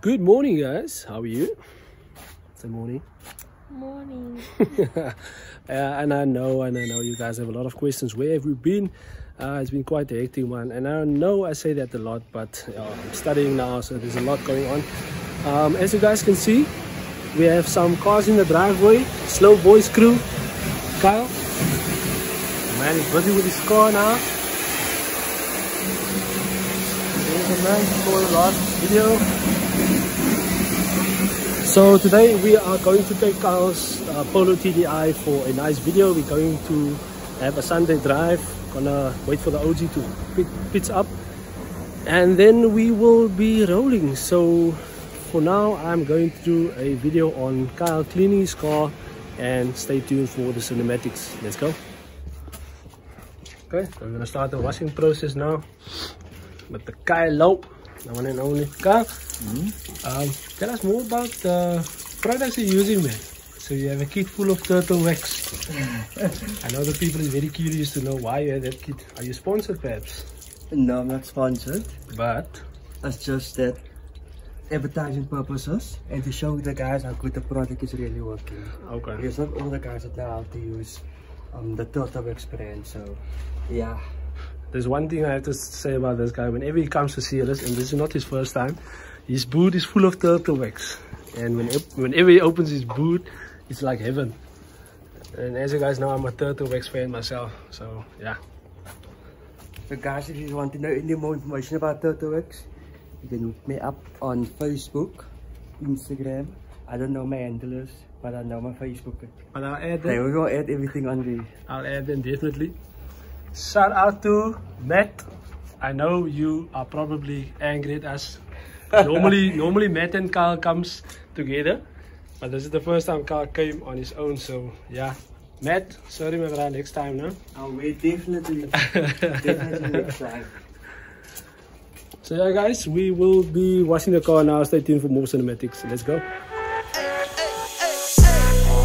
Good morning, guys. How are you? It's the morning. Morning. And I know you guys have a lot of questions. Where have we been? It's been quite a hectic one, and I know I say that a lot, but I'm studying now, so there's a lot going on. As you guys can see, we have some cars in the driveway. Slow boys crew. Kyle, man, is busy with his car now. There's a man for the last video. So today we are going to take Kyle's Polo Tdi for a nice video. We're going to have a Sunday drive. Gonna wait for the OG to pitch up, and then we will be rolling. So for now, I'm going to do a video on Kyle cleaning his car, and stay tuned for the cinematics. Let's go. Okay, so we're gonna start the washing process now with the Kyle, the one and only Kyle. Tell us more about the products you're using, man. So you have a kit full of turtle wax. I know the people is very curious to know why you have that kit. Are you sponsored, perhaps? No, I'm not sponsored. But it's just that advertising purposes and to show the guys how good the product is really working. okay, Because not all the guys that know how to use the turtle wax brand. So yeah. There's one thing I have to say about this guy. Whenever he comes to see us, and this is not his first time, his boot is full of turtle wax, and whenever he opens his boot, it's like heaven. And as you guys know, I'm a turtle wax fan myself, so yeah. So guys, if you want to know any more information about turtle wax, you can look me up on Facebook, Instagram. I don't know my handlers, but I know my Facebook. But I'll add They them. will add everything on the. I'll add them definitely. Shout out to Matt. I know you are probably angry at us. Normally Matt and Kyle comes together, but this is the first time Kyle came on his own. So yeah, Matt, sorry my brother, next time, no? I'll wait definitely. Definitely next time. So yeah, guys, we will be washing the car now. Stay tuned for more cinematics. Let's go.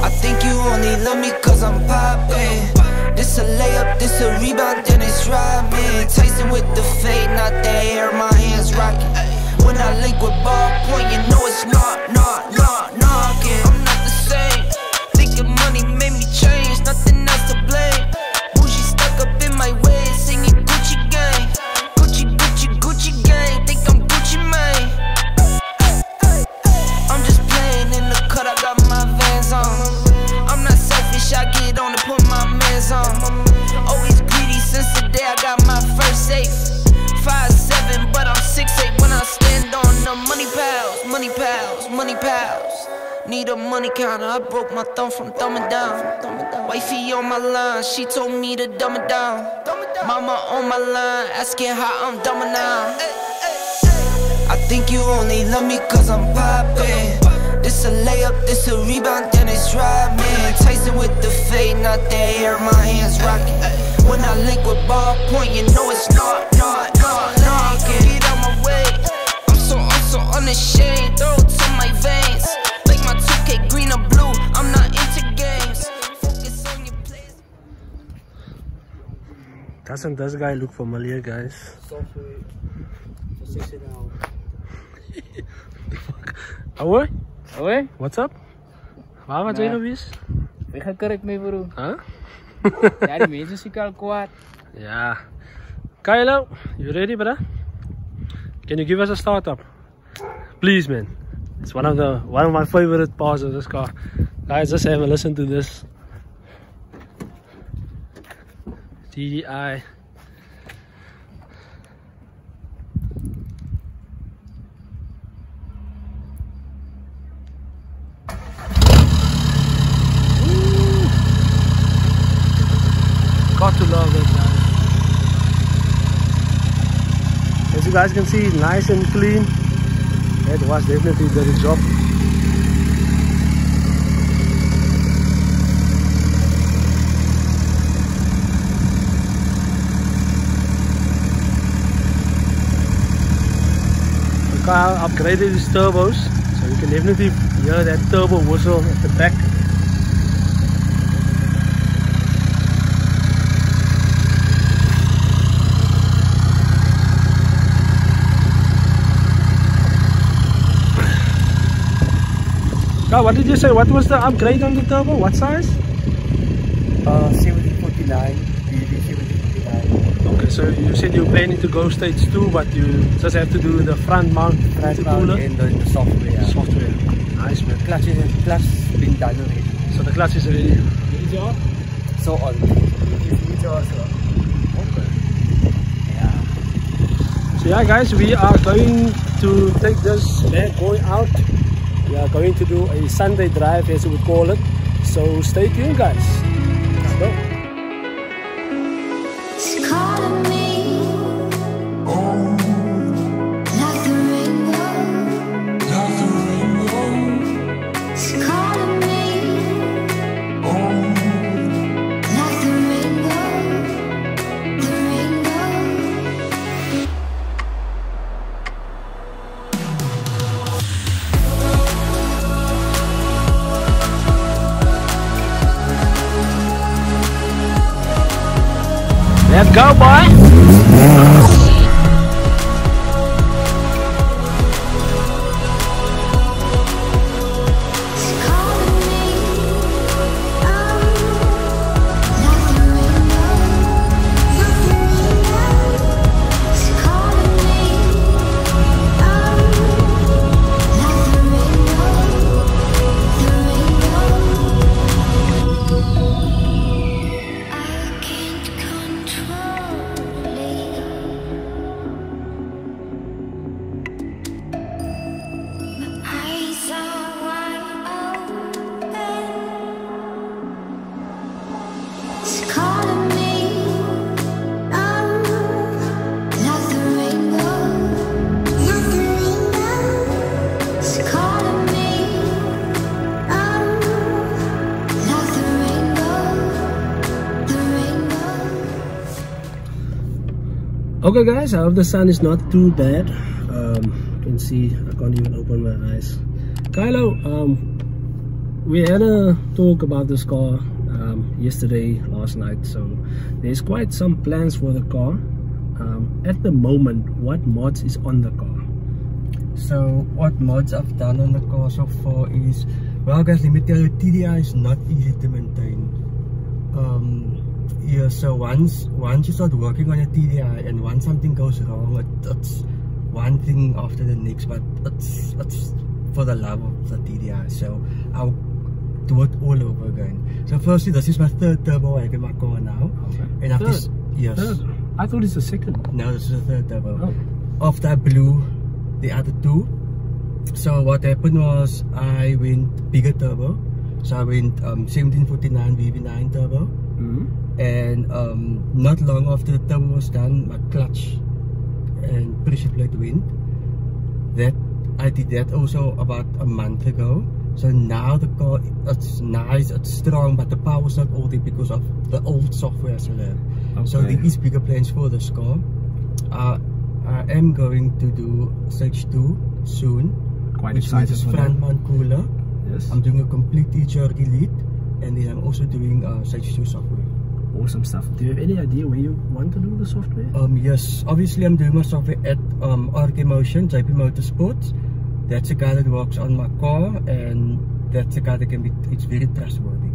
I think you only love me cause I'm poppin'. This a layup, this a rebound, then it's robbing. Tyson with the fade, not the hair, my hands rocking. When I link with ballpoint, you know it's knocking. I'm not the same. Thinking money made me change, nothing else to blame. Bougie stuck up in my way, singing Gucci gang. Gucci gang, think I'm Gucci Mane. I'm just playing in the cut, I got my Vans on. I'm not selfish, I get on and put my mans on. Always greedy since the day I got my first safe. 5'7", but I'm 6'8" when I stand on the money pals. Need a money counter, I broke my thumb from thumbing down. Wifey on my line, she told me to dumb it down. Mama on my line, asking how I'm dumbing now. I think you only love me cause I'm poppin'. This a layup, this a rebound, then it's robbing. Tyson with the fade, not the hair, my hands rocking. When I link with ballpoint, you know it's knocking. Get out my way, I'm so unashamed. Throats on my veins, like my 2K green or blue. I'm not into games. Focus on your place. Doesn't this guy look familiar, guys? Ahoy? Hoi, What's up? Waar was jij geweest? ik ga kerk mee bro. Huh? Ja, die mensen zie ik al kwaad. Yeah. Kylo, you ready, brother? Can you give us a startup? Please, man. It's one of my favorite parts of this car. Guys, just have a listen to this. TDI. Got to love it, guys. As you guys can see, nice and clean. It was definitely the job. The car upgraded his turbos, so you can definitely hear that turbo whistle at the back. Carl, what did you say? What was the upgrade on the turbo? What size? 1749, BB 1749. Okay, so you said you're planning to go stage 2, but you just have to do the front mount cooler And the software. software. Nice, man. Clutch been done already. So the clutch is ready. So on. It's also. Okay. Yeah. So yeah, guys, we are going to take this bag going out. We are going to do a Sunday drive, as we would call it. So stay tuned, guys. Let's go. It's calling me, like the rainbow. It's calling me, like the rainbow, the rainbow. Let's go, boy! Okay, guys, I hope the sun is not too bad. You can see I can't even open my eyes. Kylo, we had a talk about this car yesterday, last night, so there's quite some plans for the car. At the moment, what mods is on the car? So what mods I've done on the car so far is, well guys, let me tell you, TDI is not easy to maintain. Yeah, so once you start working on a TDI and once something goes wrong, it's one thing after the next, but it's for the love of the TDI, so I'll do it all over again. So firstly, this is my third turbo I have in my car now. Okay. And after Third? yes. Third? I thought it's the second. No, this is the third turbo. Oh. After I blew the other two, so what happened was I went bigger turbo. So I went 1749 VV9 turbo. And not long after the turbo was done, my clutch and pressure plate went. That I did that also about a month ago. So now the car, it's nice, it's strong, but the power's not all there because of the old software I still have. Okay. So there is bigger plans for this car. I am going to do stage 2 soon, Quite which excited means for front mount cooler. Yes. I'm doing a complete HRD delete, and then I'm also doing stage 2 software. Awesome stuff. Do you have any idea where you want to do the software? Yes, obviously I'm doing my software at RK Motion, JP Motorsports. That's a guy that works on my car, and that's a guy that can be, it's very trustworthy.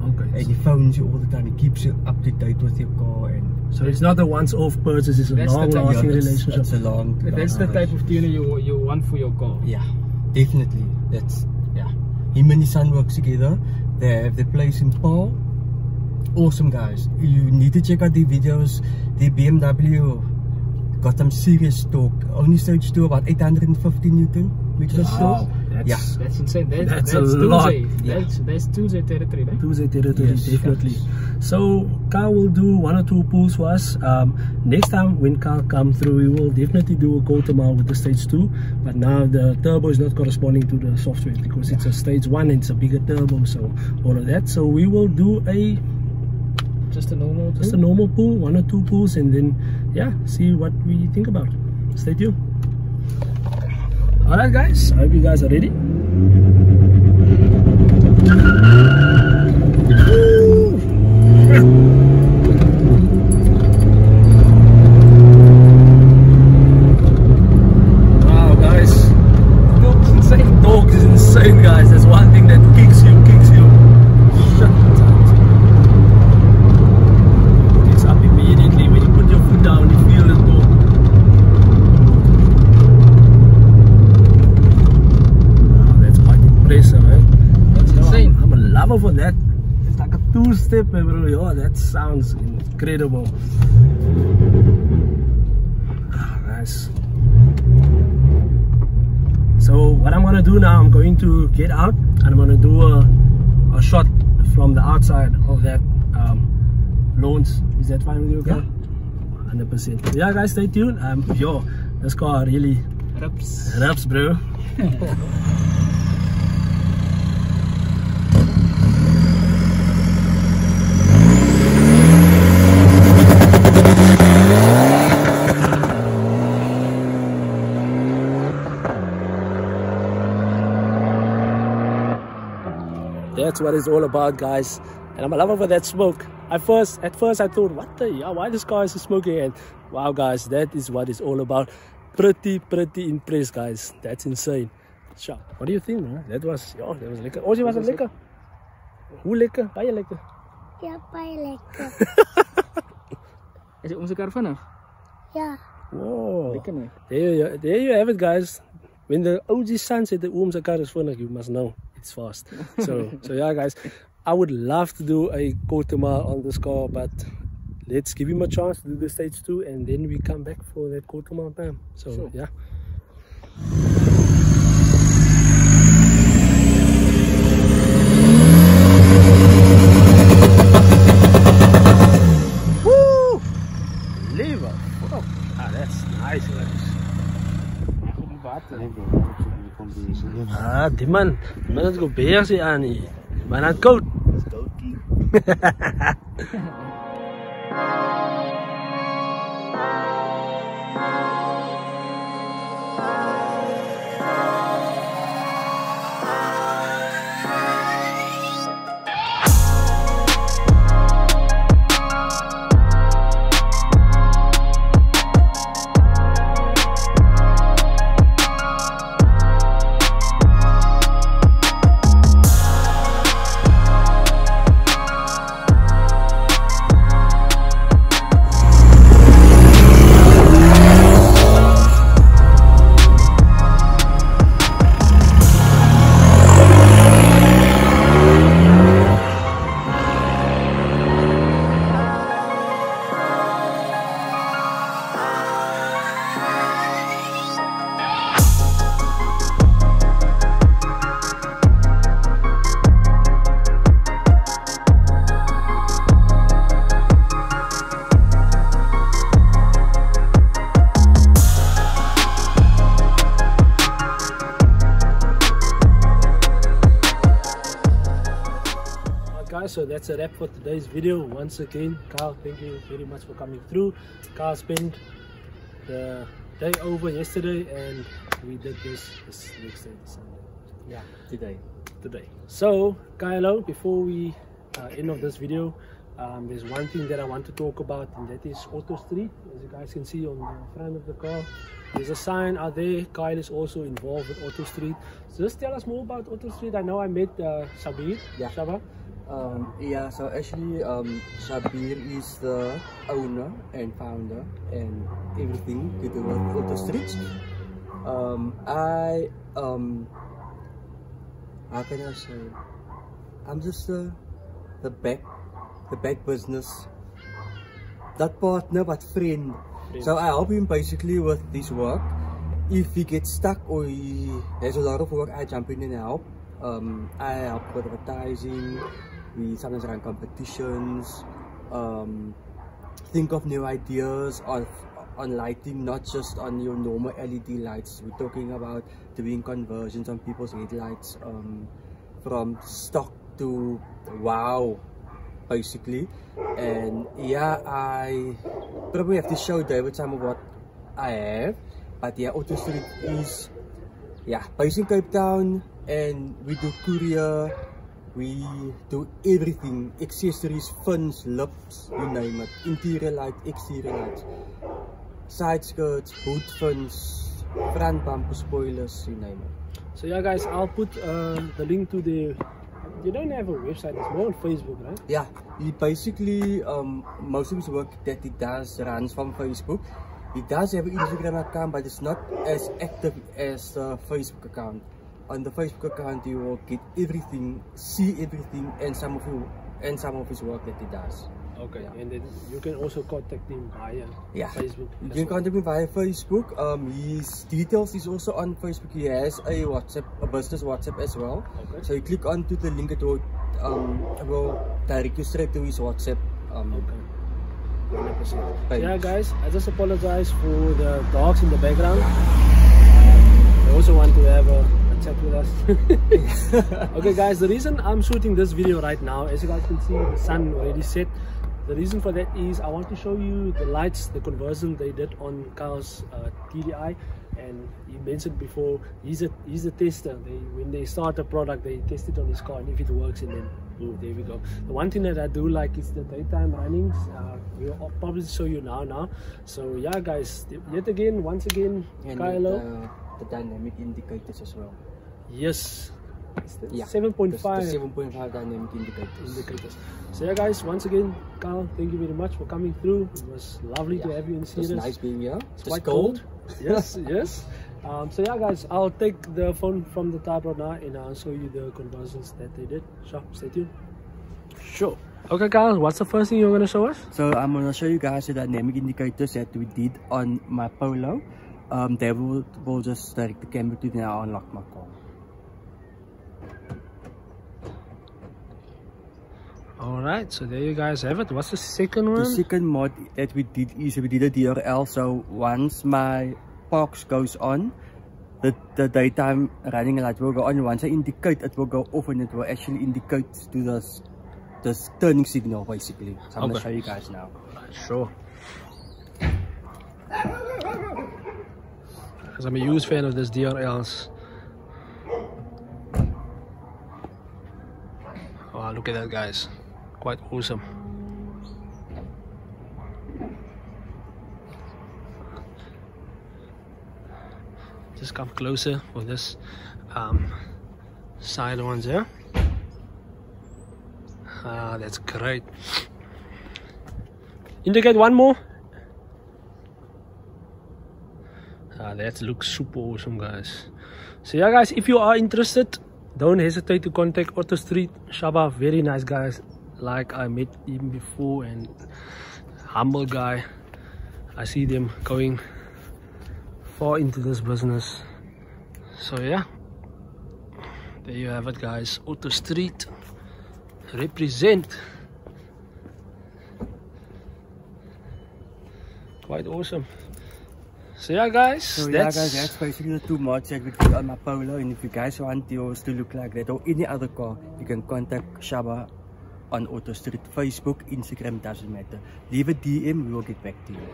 Okay. And he phones you all the time, he keeps you up to date with your car, and So it's not a once-off purchase, it's a long-lasting relationship. It's a long That's the type relationship. of tuner you want for your car. Yeah, definitely. That's, yeah. Him and Nissan works together. They have the place in Paul. Awesome guys. You need to check out the videos. The BMW got some serious torque. Only stage 2 about 850 Newton meters Wow, torque. that's, Yeah. That's insane. That's a lot. Tuesday. That's Tuesday territory, right? Tuesday territory, Yes. definitely. So Carl will do 1 or 2 pulls for us. Next time when Carl comes through, we will definitely do a quarter mile with the stage 2. But now the turbo is not corresponding to the software because it's a stage 1 and it's a bigger turbo, so all of that. So we will do Just a normal. just a normal pull, 1 or 2 pulls, and then yeah, see what we think about it. Stay tuned. Alright guys, I hope you guys are ready. Wow guys, torque is insane guys. That's one thing step, bro. Yo, that sounds incredible. Nice. So what I'm gonna do now, I'm going to get out and I'm gonna do a shot from the outside of that lawns. Is that fine with you, okay? Yeah. 100%. Yeah, guys, stay tuned. Yo, this car really rips, bro. That's what it's all about, guys. And I'm a lover for that smoke. At first I thought, what the hell, why this car is smoking? And wow, guys, that is what it's all about. Pretty impressed, guys. That's insane. Sure. What do you think, man? That was lekker. Oh, was het lekker? Hoe lekker? Baie lekker. Ja, baie lekker. Is it onze kar vanaf? Ja. Whoa. Lekker nie. There you have it, guys. When the OG son said the oom's car is funny, you must know it's fast. So yeah, guys, I would love to do a quarter mile on this car, but let's give him a chance to do the stage 2 and then we come back for that quarter mile time. So sure. Yeah. Woo! Lever. Oh, that's nice, guys. Die man is go bezig aan nie. Maar aan koud. So that's a wrap for today's video. Once again, Carl, thank you very much for coming through. Carl spent the day over yesterday and we did this next day, Sunday. Yeah, today. So Kylo, before we end of this video, there's one thing that I want to talk about, and that is Auto Street. As you guys can see on the front of the car, there's a sign out there. Kyle is also involved with Auto Street. So just tell us more about Auto Street. I know I met Sabir. Yeah. Shaba. Yeah, so actually Shabir is the owner and founder and everything to do with Auto Street. How can I say, I'm just the back business, not partner but friend. So I help him basically with this work. If he gets stuck or he has a lot of work, I jump in and help. I help with advertising. We sometimes run competitions, think of new ideas on lighting, not just on your normal LED lights. We're talking about doing conversions on people's headlights, from stock to wow, basically. And yeah, I probably have to show David some of what I have, but yeah, Auto Street is based in Cape Town, and we do courier. We do everything, accessories, fins, lips, you name it, interior light, exterior lights, side skirts, hood fins, front bumper spoilers, you name it. So yeah guys, I'll put the link to the, you don't have a website, it's more on Facebook, right? Yeah, he basically, most of his work that he does runs from Facebook. He does have an Instagram account, but it's not as active as the Facebook account. On the Facebook account, you will get everything, see everything, and some of you and some of his work that he does. Okay, and then you can also contact him via Facebook. You can contact me via Facebook. His details is also on Facebook. He has a WhatsApp, a business WhatsApp as well. Okay. So you click onto the link, it will direct you straight to his WhatsApp. Okay. 100%. Yeah, guys, I just apologize for the dogs in the background. They also want to have a chat with us. Okay, guys, the reason I'm shooting this video right now, as you guys can see, the sun already set. The reason for that is I want to show you the lights, the conversion they did on Carl's TDI. And he mentioned before, he's a tester. When they start a product, they test it on his car, and if it works, and then boom, there we go. The one thing that I do like is the daytime runnings. We'll probably show you now. So yeah, guys, once again, and Kylo, the dynamic indicators as well. Yes. Yeah, 7.5 7.5 dynamic indicators. So yeah, guys, once again, Carl, thank you very much for coming through. It was lovely to have you in Sirius. It's nice being here. It's quite cold. Yes, yes. So yeah, guys, I'll take the phone from the tripod now and I'll show you the conversions that they did. So stay tuned. Sure. Okay, Carl, what's the first thing you're gonna show us? So I'm gonna show you guys the dynamic indicators that we did on my Polo. They will just direct the camera to now unlock my car. Alright, so there you guys have it. What's the second one? The second mod that we did is we did a DRL. So once my box goes on, the daytime running light will go on. Once I indicate, it will go off and it will actually indicate to the turning signal basically. So I'm gonna show you guys now. Sure. Because I'm a huge fan of this DRLs. Wow, look at that, guys. Quite awesome. Just come closer with this side ones here. Ah, that's great. Indicate one more. Ah, that looks super awesome, guys. So yeah, guys, if you are interested, don't hesitate to contact Auto Street. Shaba, very nice guys. Like I met him before, and humble guy. I see them going far into this business. So yeah, there you have it, guys. Auto Street represent. Quite awesome. So yeah, guys, that's basically the two mods that we did on my Polo. And if you guys want yours to look like that or any other car, you can contact Shaba on Auto Street. Facebook, Instagram, doesn't matter. Leave a DM, we will get back to you.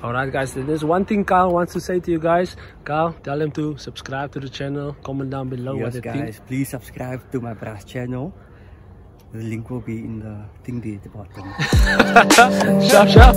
Alright, guys, there's one thing Carl wants to say to you guys. Carl, tell them to subscribe to the channel. Comment down below what they think. Guys, please subscribe to my brass channel. The link will be in the thing there at the bottom. Sharp.